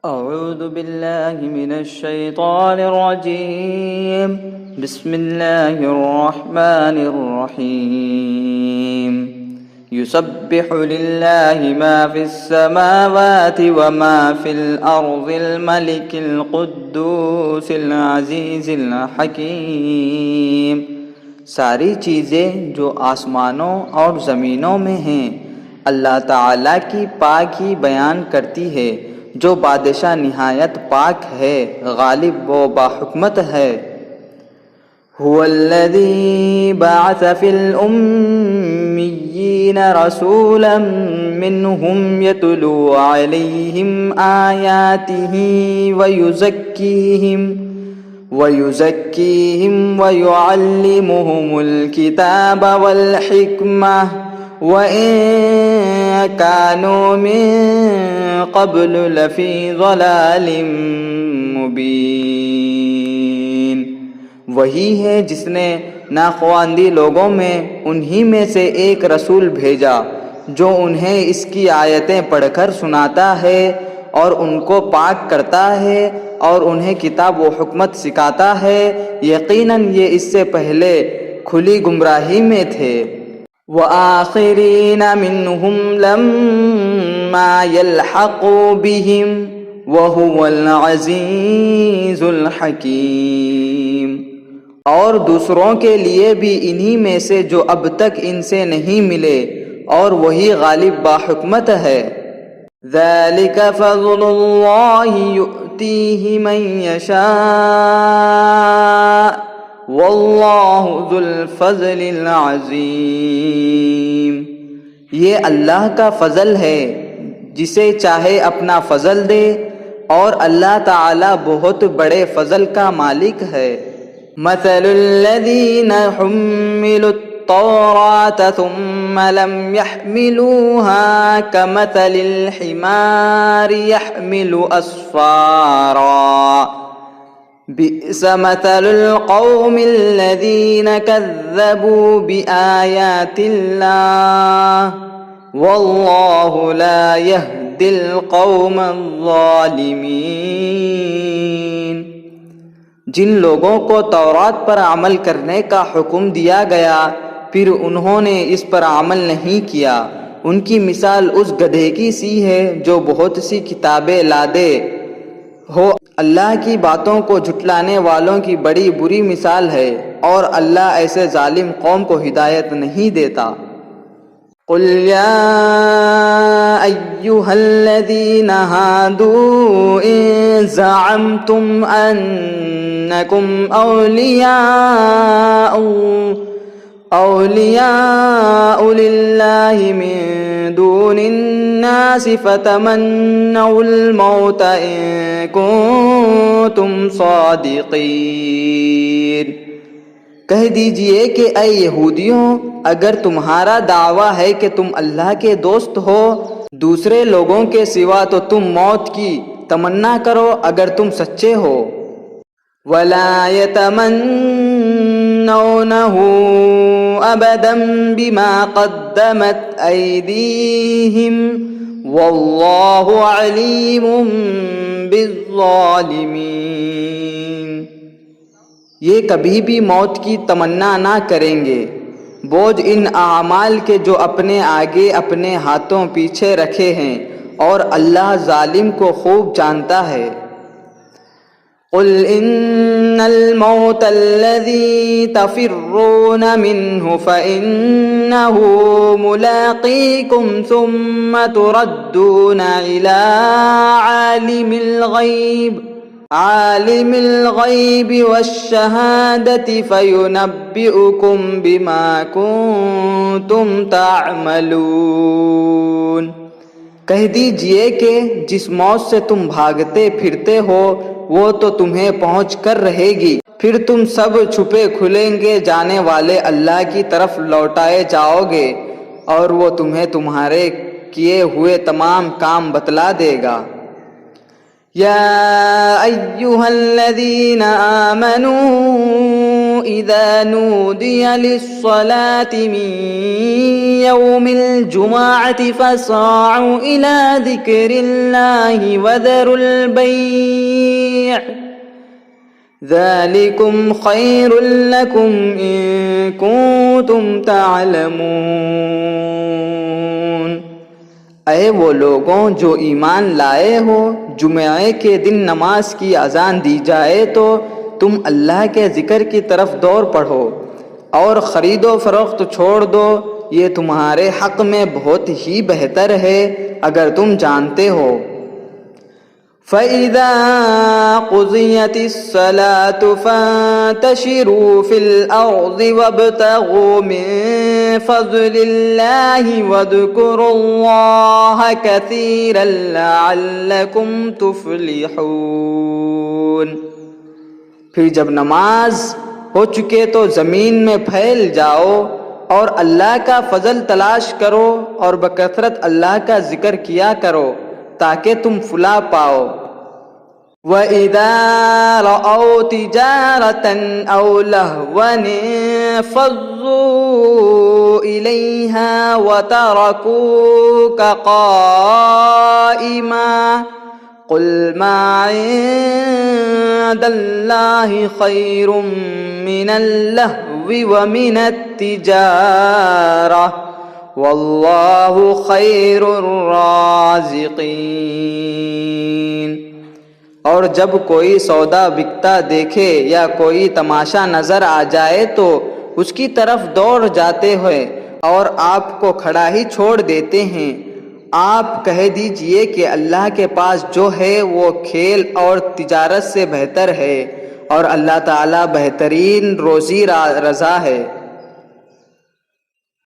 أعوذ بالله من الشيطان الرجيم. بسم الله الرحمن الرحيم. يسبح لله ما في السماوات وما في الأرض الملك القدوس العزيز الحكيم. ساری چیزیں جو آسمانوں اور زمینوں میں ہیں اللہ تعالیٰ کی پاک ہی بیان کرتی ہے، جو بادشاہ نہایت پاک ہے، غالب و باحکمت ہے۔ هو الذي بعث في الأميين رسولا منهم يتلو عليهم آياته ويزكيهم ويعلمهم الكتاب والحكمة وَإِن كَانُوا مِن قَبْلُ لَفِي ضَلَالٍ مُبِينٍ۔ وہی ہے جس نے ناخواندی لوگوں میں انہی میں سے ایک رسول بھیجا جو انہیں اس کی آیتیں پڑھ کر سناتا ہے اور ان کو پاک کرتا ہے اور انہیں کتاب و حکمت سکھاتا ہے۔ یقیناً یہ اس سے پہلے کھلی گمراہی میں تھے۔ وآخرین منہم لما یلحقوا بہم وہو العزیز الحکیم۔ اور دوسروں کے لیے بھی انہی میں سے جو اب تک ان سے نہیں ملے اور وہی غالب باحکمت ہے۔ ذالک فضل اللہ یؤتیہ من یشاء واللہ ذو الفضل العظیم۔ یہ اللہ کا فضل ہے، جسے چاہے اپنا فضل دے، اور اللہ تعالی بہت بڑے فضل کا مالک ہے۔ مثل الذین حملوا التوراة ثم لم يحملوها كمثل الحمار يحمل أسفارا بئس مثل القوم الذين كذبوا بآيات الله والله لا يهدي القوم الظالمين۔ جن لوگوں کو تورات پر عمل کرنے کا حکم دیا گیا پھر انہوں نے اس پر عمل نہیں کیا، ان کی مثال اس گدھے کی سی ہے جو بہت سی کتابیں لادے ہو۔ اللہ کی باتوں کو جھٹلانے والوں کی بڑی بری مثال ہے، اور اللہ ایسے ظالم قوم کو ہدایت نہیں دیتا۔ قل یا ایہا الذین ہادوا ان زعمتم انکم اولیاء للہ من دون الناس فتمنوا الموت ان کنتم صادقین۔ کہہ دیجئے کہ اے یہودیوں، اگر تمہارا دعویٰ ہے کہ تم اللہ کے دوست ہو دوسرے لوگوں کے سوا تو تم موت کی تمنا کرو اگر تم سچے ہو۔ وَلَا يَتَمَنَّوْنَهُ أَبَدًا بِمَا قَدَّمَتْ أَيْدِيهِمْ وَاللَّهُ عَلِيمٌ بِالظَّالِمِينَ۔ یہ کبھی بھی موت کی تمنا نہ کریں گے، بوجھ ان اعمال کے جو اپنے آگے اپنے ہاتھوں پیچھے رکھے ہیں، اور اللہ ظالم کو خوب جانتا ہے۔ قل ان الموت الذي تفرون منه فإنه ملاقيكم ثم تردون إلى عالم الغيب والشهادة فينبئكم بما كنتم تعملون۔ کہہ دیجئے کہ جس موت سے تم بھاگتے پھرتے ہو وہ تو تمہیں پہنچ کر رہے گی، پھر تم سب چھپے کھلیں گے جانے والے اللہ کی طرف لوٹائے جاؤ گے، اور وہ تمہیں تمہارے کیے ہوئے تمام کام بتلا دے گا۔ یا ایہا الذین آمنوا إذا نودي للصلاة من يوم الجمعة فاسعوا إلى ذكر الله وذروا البيع ذلكم خير لكم إن كنتم تعلمون۔ اے وہ لوگوں جو ایمان لائے ہو، جمعے کے دن نماز کی اذان دی جائے تو تم اللہ کے ذکر کی طرف دوڑ پڑو اور خرید و فروخت چھوڑ دو، یہ تمہارے حق میں بہت ہی بہتر ہے اگر تم جانتے ہو۔ فَإِذَا قُضِيَتِ الصَّلَاةُ فَانتَشِرُوا فِي الْأَرْضِ وَابْتَغُوا مِن فَضْلِ اللَّهِ وَاذْكُرُوا اللَّهَ كَثِيرًا لَعَلَّكُمْ تُفْلِحُونَ۔ پھر جب نماز ہو چکے تو زمین میں پھیل جاؤ اور اللہ کا فضل تلاش کرو اور بکثرت اللہ کا ذکر کیا کرو تاکہ تم فلاح پاؤ۔ وَإِذَا رَأَوْا تِجَارَةً أَوْ لَهْوًا انفَضُّوا إِلَيْهَا وَتَرَكُوكَ قَائِمًا قُلْ مَا عِندَ اللَّهِ خَيْرٌ مِّنَ اللَّهْوِ وَمِنَ التِّجَارَةِ وَاللَّهُ خَيْرُ الرَّازِقِينَ۔ اور جب کوئی سودا بکتا دیکھے یا کوئی تماشا نظر آ جائے تو اس کی طرف دوڑ جاتے ہوئے اور آپ کو کھڑا ہی چھوڑ دیتے ہیں، آپ کہہ دیجئے کہ اللہ کے پاس جو ہے وہ کھیل اور تجارت سے بہتر ہے اور اللہ تعالیٰ بہترین روزی رضا ہے۔